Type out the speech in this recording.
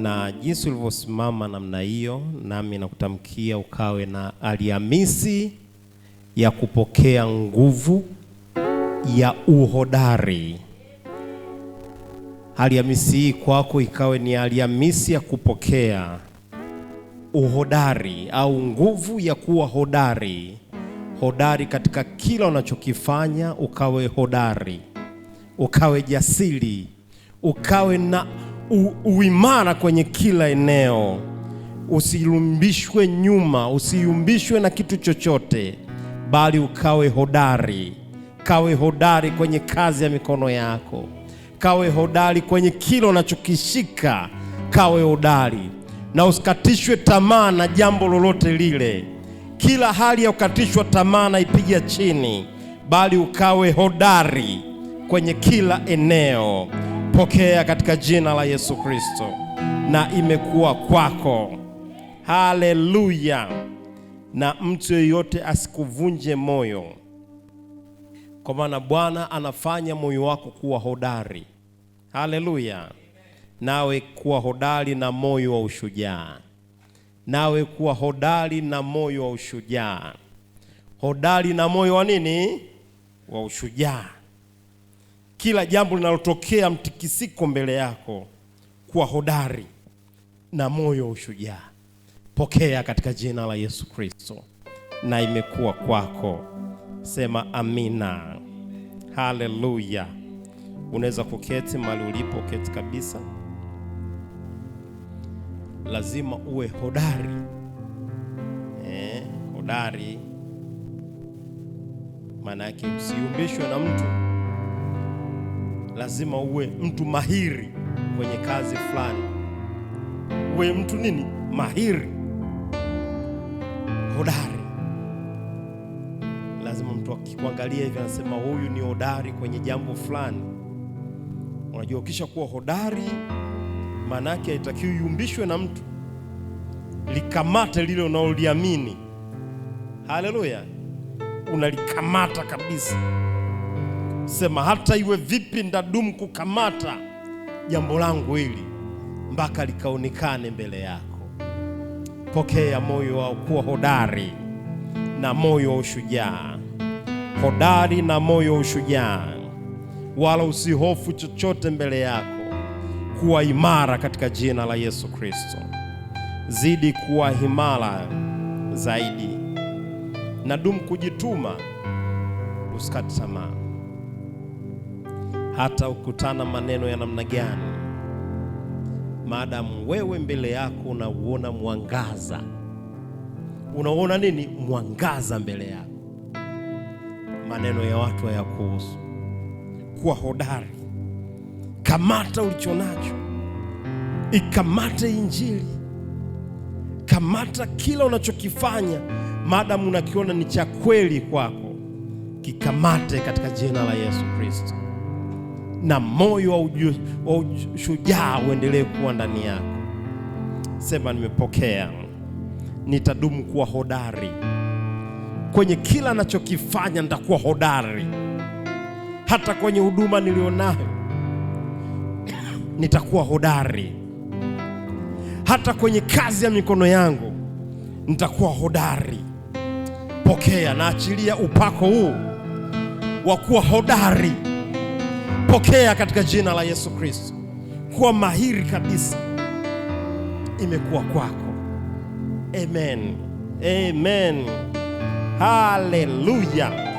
Na jinsi ulivyosimama namna hiyo, nami nakutamkia ukawe na Alhamisi ya kupokea nguvu ya uhodari. Alhamisi hii kwako ikawe ni Alhamisi ya kupokea uhodari au nguvu ya kuwa hodari. Hodari katika kila unachokifanya, ukawe hodari, ukawe jasiri, ukawe na uimara kwenye kila eneo. Usiyumbishwe nyuma, usiyumbishwe na kitu chochote, bali ukawe hodari. Kawe hodari kwenye kazi ya mikono yako, kawe hodari kwenye kila unachokishika, kawe hodari. Na usikatishwe tamaa na jambo lolote lile. Kila hali ya kukatishwa tamaa na ipiga chini, bali ukawe hodari kwenye kila eneo. Pokea katika jina la Yesu Kristo, na imekuwa kwako. Haleluya. Na mtu yeyote asikuvunje moyo, kwa maana Bwana anafanya moyo wako kuwa hodari. Haleluya. Nawe kuwa hodari na moyo wa ushujaa. Nawe kuwa hodari na moyo wa ushujaa. Hodari na moyo wa nini? Wa ushujaa. Kila jambo linalotokea mtikisiko mbele yako, kuwa hodari na moyo wa ushujaa. Pokea katika jina la Yesu Kristo, na imekuwa kwako. Sema amina. Haleluya. Unaweza kuketi mahali ulipo, keti kabisa. Lazima uwe hodari. Hodari maana yake usiyumbishwe na mtu. Lazima uwe mtu mahiri kwenye kazi fulani. Uwe mtu nini? Mahiri, hodari. Lazima mtu akikuangalia hivi anasema huyu ni hodari kwenye jambo fulani. Unajua ukisha kuwa hodari, maana yake haitakiwi yumbishwe na mtu. Likamate lile unaloliamini. Haleluya. Unalikamata kabisa. Sema hata iwe vipi ndadumu kukamata jambo langu hili mpaka likaonekane mbele yako. Pokea moyo wa kuwa hodari na moyo wa ushujaa. Hodari na moyo wa ushujaa. Wala usihofu chochote mbele yako. Kuwa imara katika jina la Yesu Kristo. Zidi kuwa imara zaidi. Na dumu kujituma. Usikate tamaa. Hata ukutana maneno ya namna gani, maadamu wewe mbele yako unauona mwangaza. Unaona nini? Mwangaza mbele yako. Maneno ya watu hayakuhusu. Kuwa hodari. Kamata ulichonacho. Ikamate Injili. Kamata kila unachokifanya, maadamu unakiona ni cha kweli kwako. Kikamate katika jina la Yesu Kristo. Na moyo wa ushujaa uendelee kuwa ndani yako. Sema nimepokea. Nitadumu kuwa hodari. Kwenye kila ninachokifanya nitakuwa hodari. Hata kwenye huduma nilionayo nitakuwa hodari. Hata kwenye kazi ya mikono yangu nitakuwa hodari. Pokea na achilia upako huu wa kuwa hodari. Pokea katika jina la Yesu Kristo. Kuwa mahiri kabisa. Imekuwa kwako. Amen. Amen. Haleluya.